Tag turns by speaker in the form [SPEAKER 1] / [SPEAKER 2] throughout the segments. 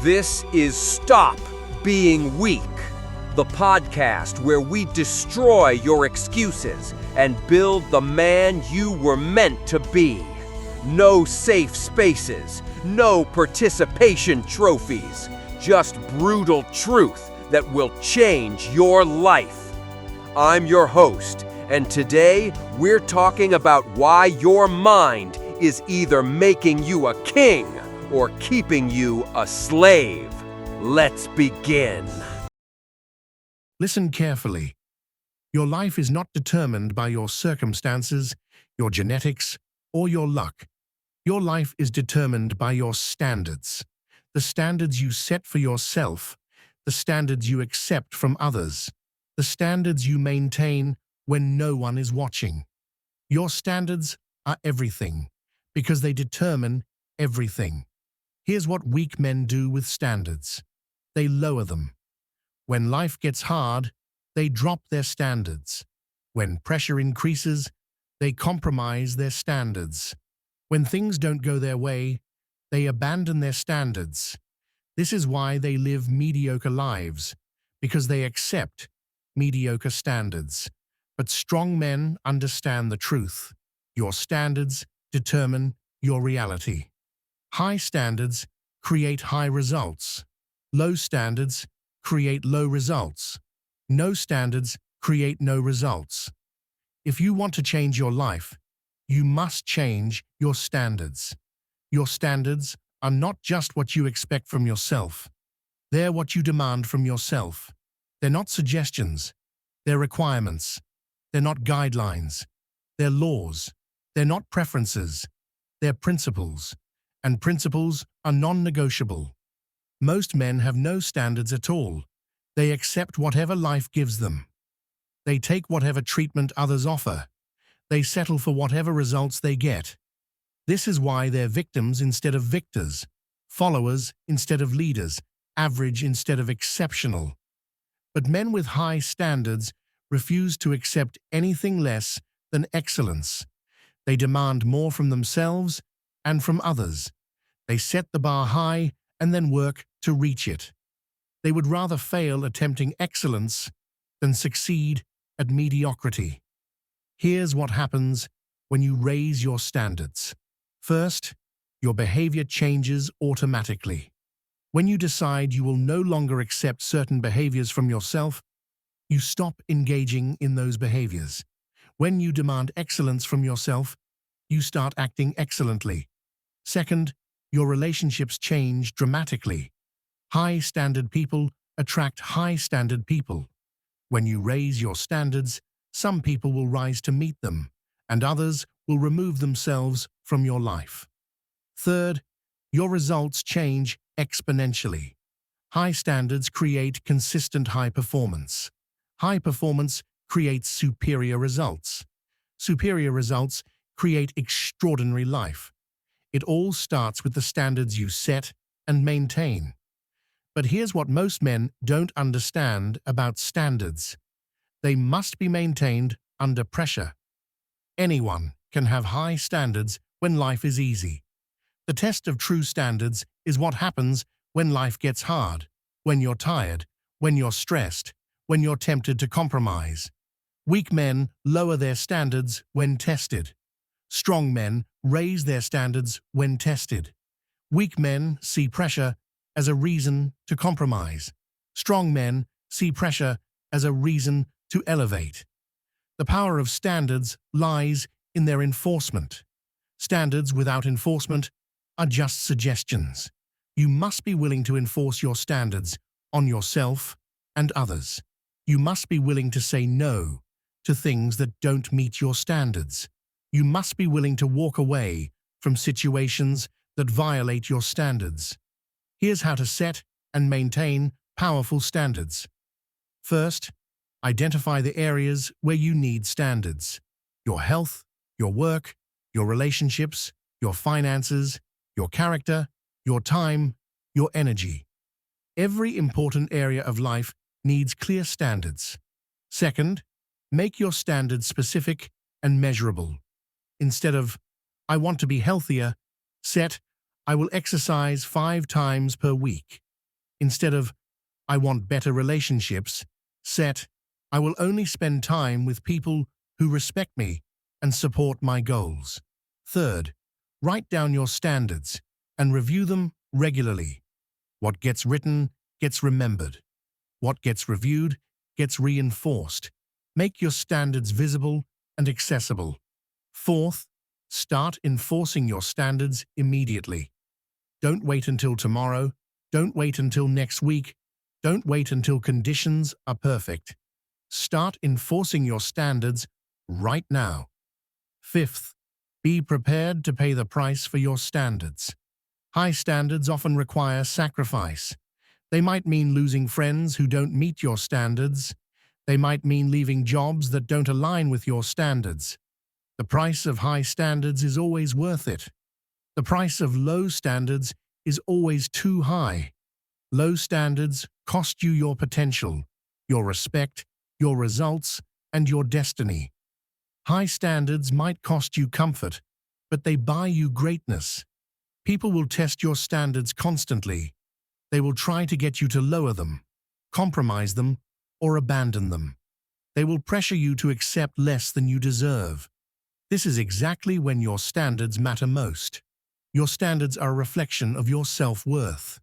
[SPEAKER 1] This is Stop Being Weak, the podcast where we destroy your excuses and build the man you were meant to be. No safe spaces, no participation trophies, just brutal truth that will change your life. I'm your host, and today we're talking about why your mind is either making you a king or keeping you a slave. Let's begin.
[SPEAKER 2] Listen carefully. Your life is not determined by your circumstances, your genetics, or your luck. Your life is determined by your standards. The standards you set for yourself, the standards you accept from others, the standards you maintain when no one is watching. Your standards are everything, because they determine everything. Here's what weak men do with standards. They lower them. When life gets hard, they drop their standards. When pressure increases, they compromise their standards. When things don't go their way, they abandon their standards. This is why they live mediocre lives, because they accept mediocre standards. But strong men understand the truth. Your standards determine your reality. High standards create high results. Low standards create low results. No standards create no results. If you want to change your life, you must change your standards. Your standards are not just what you expect from yourself. They're what you demand from yourself. They're not suggestions. They're requirements. They're not guidelines. They're laws. They're not preferences. They're principles. And principles are non-negotiable. Most men have no standards at all. They accept whatever life gives them. They take whatever treatment others offer. They settle for whatever results they get. This is why they're victims instead of victors, followers instead of leaders, average instead of exceptional. But men with high standards refuse to accept anything less than excellence. They demand more from themselves and from others. They set the bar high and then work to reach it. They would rather fail attempting excellence than succeed at mediocrity. Here's what happens when you raise your standards. First, your behavior changes automatically. When you decide you will no longer accept certain behaviors from yourself, you stop engaging in those behaviors. When you demand excellence from yourself, you start acting excellently. Second, your relationships change dramatically. High-standard people attract high-standard people. When you raise your standards, some people will rise to meet them, and others will remove themselves from your life. Third, your results change exponentially. High standards create consistent high performance. High performance creates superior results. Superior results create extraordinary life. It all starts with the standards you set and maintain. But here's what most men don't understand about standards. They must be maintained under pressure. Anyone can have high standards when life is easy. The test of true standards is what happens when life gets hard, when you're tired, when you're stressed, when you're tempted to compromise. Weak men lower their standards when tested. Strong men raise their standards when tested. Weak men see pressure as a reason to compromise. Strong men see pressure as a reason to elevate. The power of standards lies in their enforcement. Standards without enforcement are just suggestions. You must be willing to enforce your standards on yourself and others. You must be willing to say no to things that don't meet your standards. You must be willing to walk away from situations that violate your standards. Here's how to set and maintain powerful standards. First, identify the areas where you need standards. Your health, your work, your relationships, your finances, your character, your time, your energy. Every important area of life needs clear standards. Second, make your standards specific and measurable. Instead of, I want to be healthier, set, I will exercise 5 times per week. Instead of, I want better relationships, set, I will only spend time with people who respect me and support my goals. Third, write down your standards and review them regularly. What gets written gets remembered. What gets reviewed gets reinforced. Make your standards visible and accessible. Fourth, start enforcing your standards immediately. Don't wait until tomorrow. Don't wait until next week. Don't wait until conditions are perfect. Start enforcing your standards right now. Fifth, be prepared to pay the price for your standards. High standards often require sacrifice. They might mean losing friends who don't meet your standards. They might mean leaving jobs that don't align with your standards. The price of high standards is always worth it. The price of low standards is always too high. Low standards cost you your potential, your respect, your results, and your destiny. High standards might cost you comfort, but they buy you greatness. People will test your standards constantly. They will try to get you to lower them, compromise them, or abandon them. They will pressure you to accept less than you deserve. This is exactly when your standards matter most. Your standards are a reflection of your self-worth.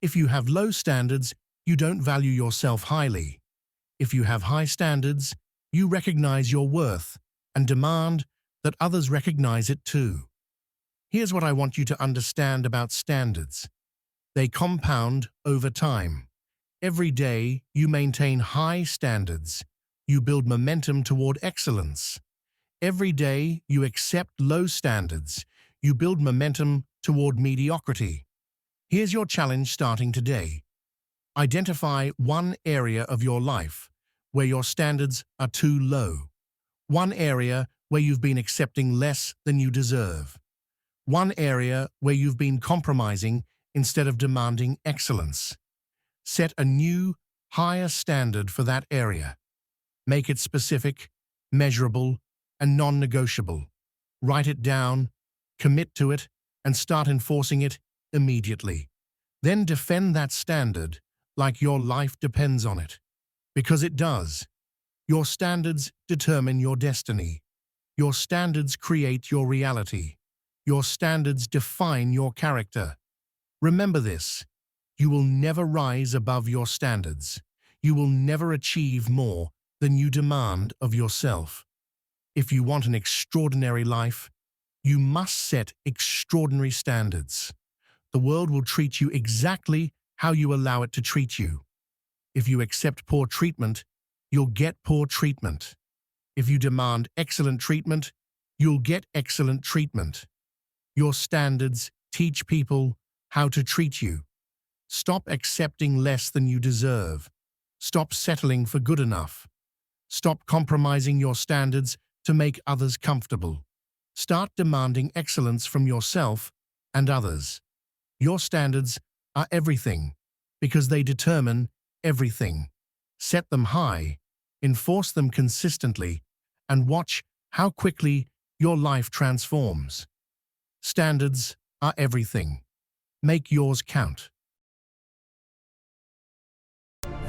[SPEAKER 2] If you have low standards, you don't value yourself highly. If you have high standards, you recognize your worth and demand that others recognize it too. Here's what I want you to understand about standards. They compound over time. Every day, you maintain high standards. You build momentum toward excellence. Every day, you accept low standards. You build momentum toward mediocrity. Here's your challenge starting today. Identify one area of your life where your standards are too low. One area where you've been accepting less than you deserve. One area where you've been compromising instead of demanding excellence. Set a new, higher standard for that area. Make it specific, measurable, and non-negotiable. Write it down, commit to it, and start enforcing it immediately. Then defend that standard like your life depends on it. Because it does. Your standards determine your destiny. Your standards create your reality. Your standards define your character. Remember this. You will never rise above your standards. You will never achieve more than you demand of yourself. If you want an extraordinary life, you must set extraordinary standards. The world will treat you exactly how you allow it to treat you. If you accept poor treatment, you'll get poor treatment. If you demand excellent treatment, you'll get excellent treatment. Your standards teach people how to treat you. Stop accepting less than you deserve. Stop settling for good enough. Stop compromising your standards to make others comfortable. Start demanding excellence from yourself and others. Your standards are everything because they determine everything. Set them high, enforce them consistently, and watch how quickly your life transforms. Standards are everything. Make yours count.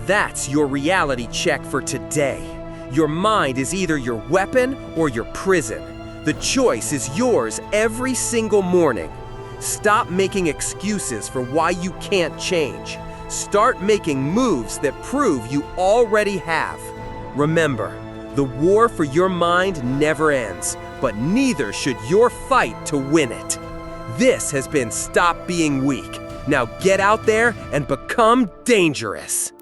[SPEAKER 1] That's your reality check for today. Your mind is either your weapon or your prison. The choice is yours every single morning. Stop making excuses for why you can't change. Start making moves that prove you already have. Remember, the war for your mind never ends, but neither should your fight to win it. This has been Stop Being Weak. Now get out there and become dangerous.